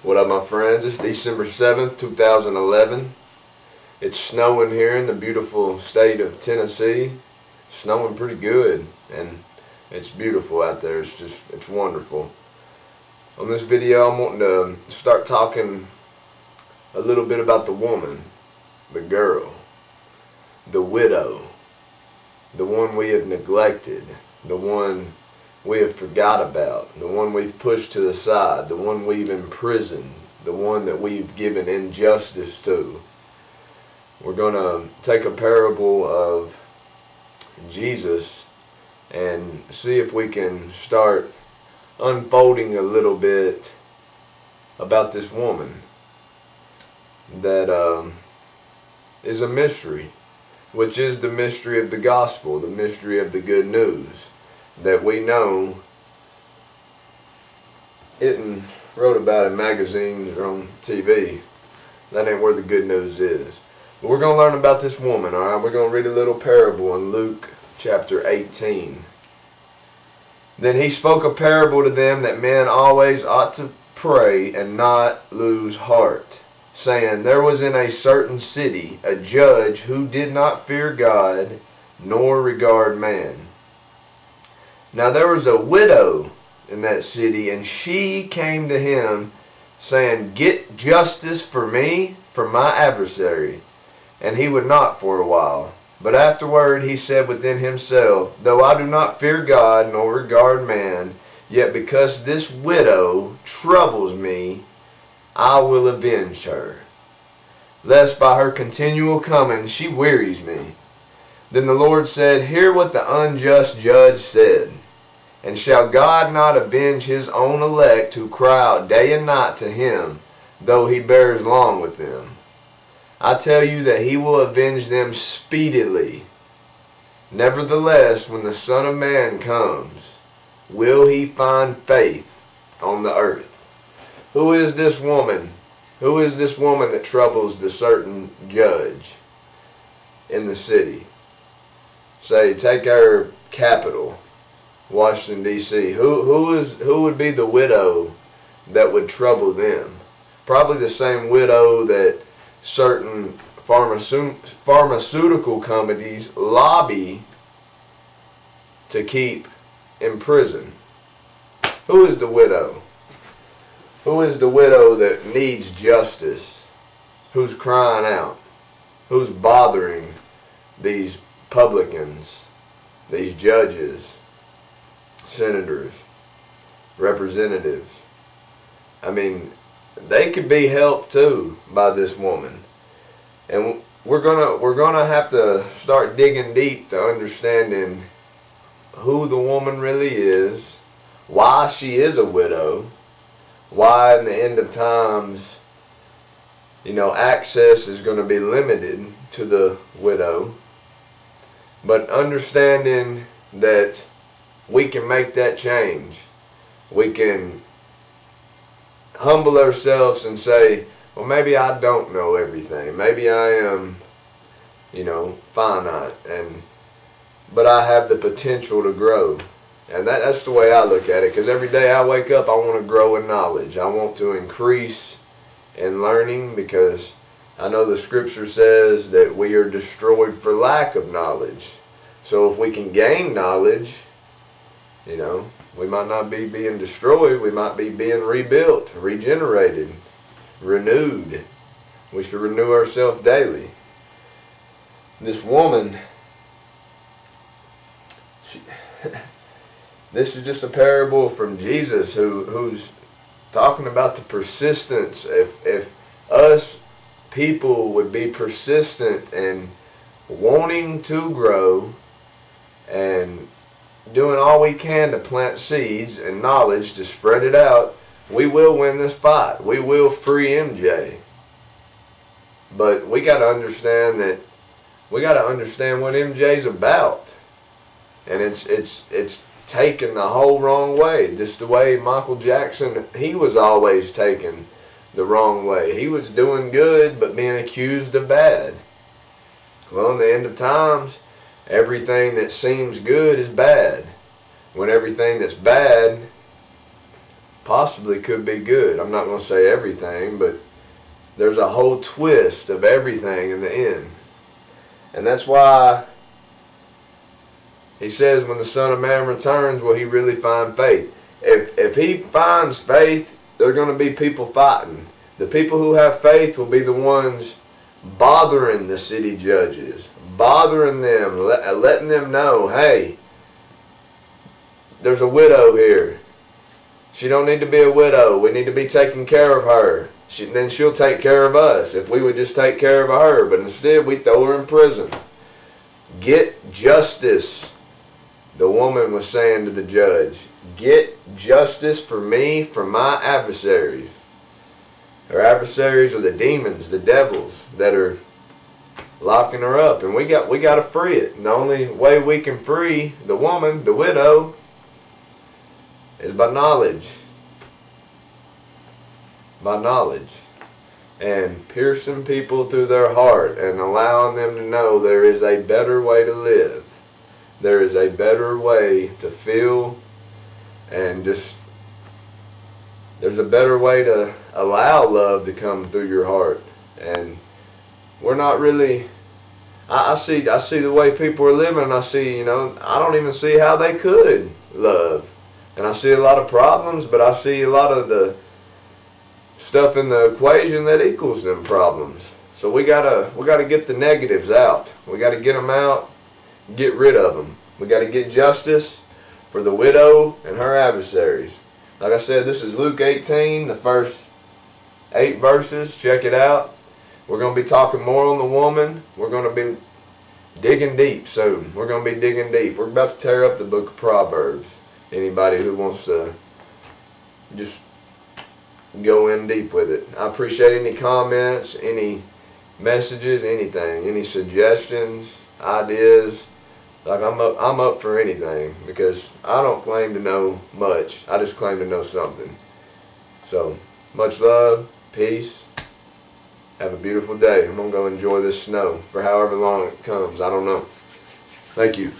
What up, my friends? It's December 7th, 2011. It's snowing here in the beautiful state of Tennessee. Snowing pretty good, and it's beautiful out there. It's wonderful. On this video, I'm wanting to start talking a little bit about the woman, the girl, the widow, the one we have neglected, the one we have forgot about, the one we've pushed to the side, the one we've imprisoned, the one that we've given injustice to. We're going to take a parable of Jesus and see if we can start unfolding a little bit about this woman that is a mystery, which is the mystery of the gospel, the mystery of the good news that we know isn't wrote about in magazines or on TV. That ain't where the good news is. But we're going to learn about this woman, alright? We're going to read a little parable in Luke chapter 18. Then he spoke a parable to them that men always ought to pray and not lose heart, saying, There was in a certain city a judge who did not fear God nor regard man. Now there was a widow in that city, and she came to him, saying, Get justice for me, for my adversary. And he would not for a while. But afterward he said within himself, Though I do not fear God nor regard man, yet because this widow troubles me, I will avenge her, lest by her continual coming she wearies me. Then the Lord said, Hear what the unjust judge said. And shall God not avenge his own elect who cry out day and night to him, though he bears long with them? I tell you that he will avenge them speedily. Nevertheless, when the Son of Man comes, will he find faith on the earth? Who is this woman? Who is this woman that troubles the certain judge in the city? Say, take our capital, Washington, D.C. Who would be the widow that would trouble them? Probably the same widow that certain pharmaceutical companies lobby to keep in prison. Who is the widow? Who is the widow that needs justice? Who's crying out? Who's bothering these publicans, these judges, senators, representatives? I mean, they could be helped too by this woman. And we're gonna have to start digging deep to understanding who the woman really is, why she is a widow, why in the end of times, access is going to be limited to the widow. But understanding that we can make that change. We can humble ourselves and say, well, maybe I don't know everything. Maybe I am, finite, but I have the potential to grow. And that's the way I look at it, because every day I wake up, I want to grow in knowledge. I want to increase in learning, because I know the scripture says that we are destroyed for lack of knowledge. So if we can gain knowledge, we might not be being destroyed. We might be being rebuilt, regenerated, renewed. We should renew ourselves daily. This woman, this is just a parable from Jesus who's talking about the persistence. If us people would be persistent in wanting to grow and doing all we can to plant seeds and knowledge to spread it out, we will win this fight. We will free MJ. But we got to understand what MJ's about. And it's taken the whole wrong way. Just the way Michael Jackson, he was always taken the wrong way. He was doing good but being accused of bad. Well, in the end of times, everything that seems good is bad. When everything that's bad possibly could be good. I'm not going to say everything, but there's a whole twist of everything in the end. And that's why he says when the Son of Man returns, will he really find faith? If he finds faith, there are going to be people fighting. The people who have faith will be the ones bothering the city judges, bothering them, letting them know, hey, there's a widow here. She don't need to be a widow. We need to be taking care of her. Then she'll take care of us if we would just take care of her. But instead, we throw her in prison. Get justice, the woman was saying to the judge. Get justice for me from my adversaries. Her adversaries are the demons, the devils that are locking her up. And we got to free it. And the only way we can free the woman, the widow, is by knowledge. By knowledge. And piercing people through their heart and allowing them to know there is a better way to live. There is a better way to feel, and just there's a better way to allow love to come through your heart. And we're not really, I see the way people are living, and I see, I don't even see how they could love. And I see a lot of problems, but I see a lot of the stuff in the equation that equals them problems. So we gotta get the negatives out. We gotta get them out, get rid of them. We gotta get justice for the widow and her adversaries. Like I said, this is Luke 18, the first 8 verses. Check it out. We're going to be talking more on the woman. We're going to be digging deep soon. We're going to be digging deep. We're about to tear up the book of Proverbs. Anybody who wants to just go in deep with it. I appreciate any comments, any messages, anything, any suggestions, ideas. Like I'm up for anything, because I don't claim to know much. I just claim to know something. So, much love, peace. Have a beautiful day. I'm going to go enjoy this snow for however long it comes. I don't know. Thank you.